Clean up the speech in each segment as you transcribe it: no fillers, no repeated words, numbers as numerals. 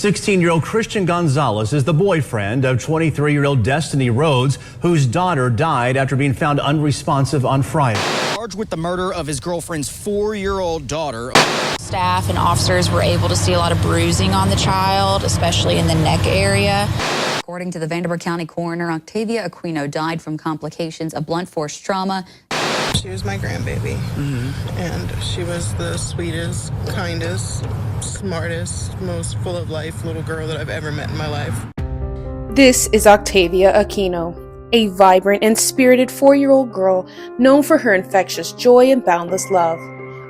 16-year-old Christian Gonzalez is the boyfriend of 23-year-old Destiny Rhodes, whose daughter died after being found unresponsive on Friday. Charged with the murder of his girlfriend's 4-year-old daughter. Staff and officers were able to see a lot of bruising on the child, especially in the neck area. According to the Vanderbilt County coroner, Octavia Aquino died from complications of blunt force trauma. She was my grandbaby, and she was the sweetest, kindest, smartest, most full of life little girl that I've ever met in my life. This is Octavia Aquino, a vibrant and spirited 4-year-old girl known for her infectious joy and boundless love.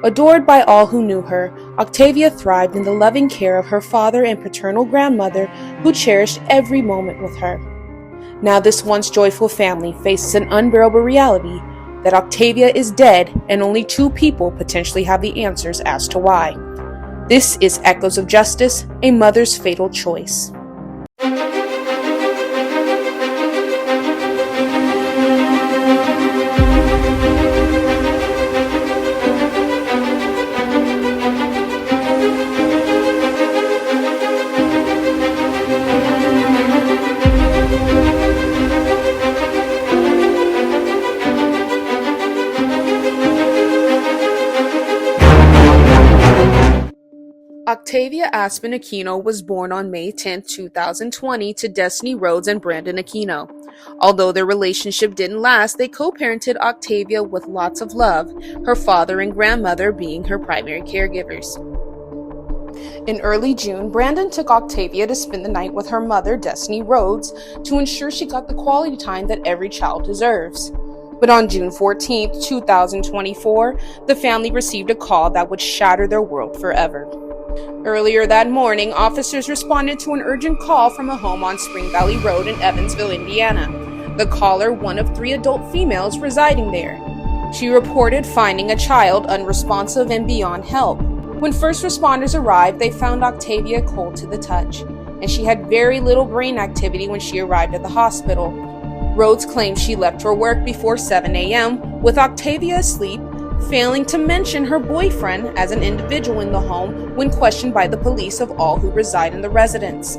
Adored by all who knew her, Octavia thrived in the loving care of her father and paternal grandmother, who cherished every moment with her. Now this once joyful family faces an unbearable reality that Octavia is dead, and only 2 people potentially have the answers as to why. This is Echoes of Justice, a mother's fatal choice. Octavia Aspen Aquino was born on May 10, 2020 to Destiny Rhodes and Brandon Aquino. Although their relationship didn't last, they co-parented Octavia with lots of love, her father and grandmother being her primary caregivers. In early June, Brandon took Octavia to spend the night with her mother, Destiny Rhodes, to ensure she got the quality time that every child deserves. But on June 14, 2024, the family received a call that would shatter their world forever. Earlier that morning, officers responded to an urgent call from a home on Spring Valley Road in Evansville, Indiana. The caller, one of 3 adult females residing there. She reported finding a child unresponsive and beyond help. When first responders arrived, they found Octavia cold to the touch, and she had very little brain activity when she arrived at the hospital. Rhodes claimed she left for work before 7 a.m., with Octavia asleep, failing to mention her boyfriend as an individual in the home when questioned by the police of all who reside in the residence.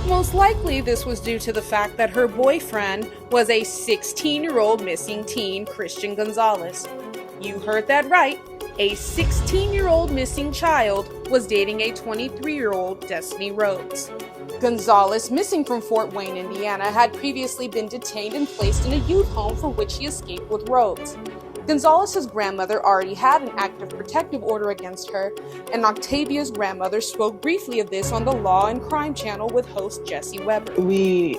Most likely this was due to the fact that her boyfriend was a 16-year-old missing teen, Christian Gonzalez. You heard that right. A 16-year-old missing child was dating a 23-year-old Destiny Rhodes. Gonzalez, missing from Fort Wayne, Indiana, had previously been detained and placed in a youth home for which he escaped with Rhodes. Gonzalez's grandmother already had an active protective order against her, and Octavia's grandmother spoke briefly of this on the Law and Crime channel with host Jesse Weber. We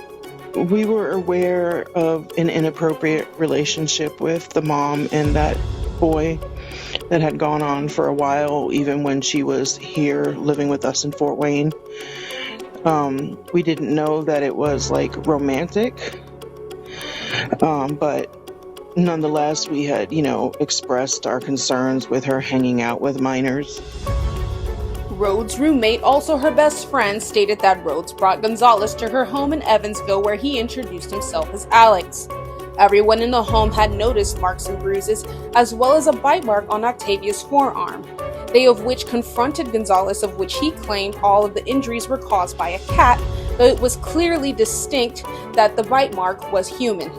were aware of an inappropriate relationship with the mom and that boy that had gone on for a while, even when she was here living with us in Fort Wayne. We didn't know that it was like romantic, but nonetheless, we had, expressed our concerns with her hanging out with minors. Rhodes' roommate, also her best friend, stated that Rhodes brought Gonzalez to her home in Evansville, where he introduced himself as Alex. Everyone in the home had noticed marks and bruises, as well as a bite mark on Octavia's forearm. They of which confronted Gonzalez, of which he claimed all of the injuries were caused by a cat, though it was clearly distinct that the bite mark was human.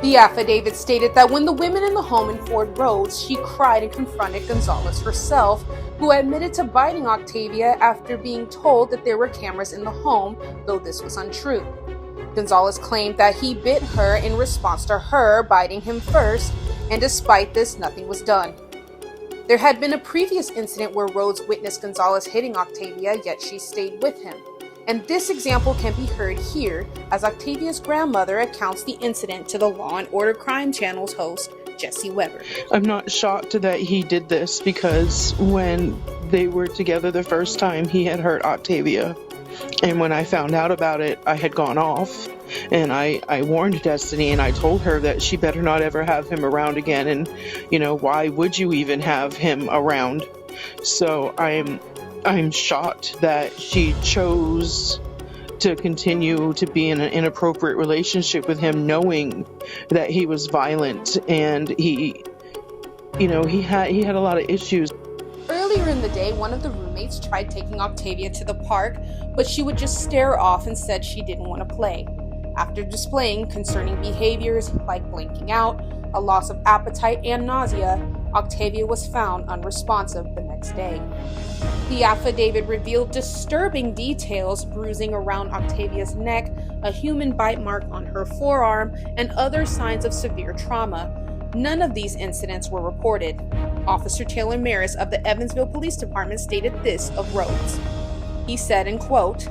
The affidavit stated that when the women in the home informed Rhodes, she cried and confronted Gonzalez herself, who admitted to biting Octavia after being told that there were cameras in the home, though this was untrue. Gonzalez claimed that he bit her in response to her biting him first, and despite this, nothing was done. There had been a previous incident where Rhodes witnessed Gonzalez hitting Octavia, yet she stayed with him. And this example can be heard here as Octavia's grandmother recounts the incident to the Law and Order Crime channel's host, Jesse Weber. I'm not shocked that he did this, because when they were together the first time, he had hurt Octavia. And when I found out about it, I had gone off, and I warned Destiny, and I told her that she better not ever have him around again, and, why would you even have him around? So I'm shocked that she chose to continue to be in an inappropriate relationship with him, knowing that he was violent and he had a lot of issues. Early Earlier in the day, one of the roommates tried taking Octavia to the park, but she would just stare off and said she didn't want to play. After displaying concerning behaviors like blinking out, a loss of appetite, and nausea, Octavia was found unresponsive the next day. The affidavit revealed disturbing details: bruising around Octavia's neck, a human bite mark on her forearm, and other signs of severe trauma. None of these incidents were reported. Officer Taylor Maris of the Evansville Police Department stated this of Rhodes. He said, and quote,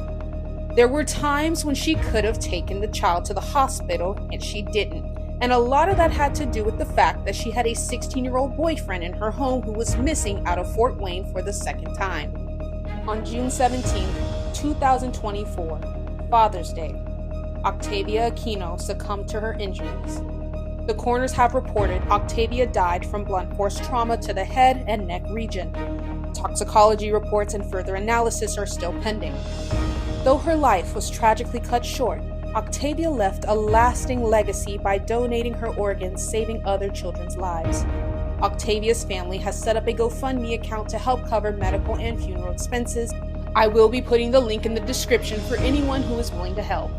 "There were times when she could have taken the child to the hospital and she didn't. And a lot of that had to do with the fact that she had a 16-year-old boyfriend in her home who was missing out of Fort Wayne for the second time." On June 17, 2024, Father's Day, Octavia Aquino succumbed to her injuries. The coroners have reported Octavia died from blunt force trauma to the head and neck region. Toxicology reports and further analysis are still pending. Though her life was tragically cut short, Octavia left a lasting legacy by donating her organs, saving other children's lives. Octavia's family has set up a GoFundMe account to help cover medical and funeral expenses. I will be putting the link in the description for anyone who is willing to help.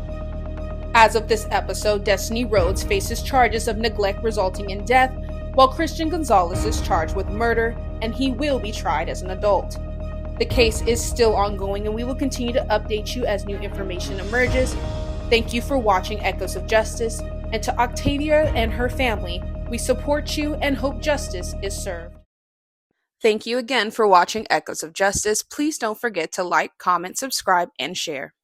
As of this episode, Destiny Rhodes faces charges of neglect resulting in death, while Christian Gonzalez is charged with murder, and he will be tried as an adult. The case is still ongoing, and we will continue to update you as new information emerges. Thank you for watching Echoes of Justice, and to Octavia and her family, we support you and hope justice is served. Thank you again for watching Echoes of Justice. Please don't forget to like, comment, subscribe, and share.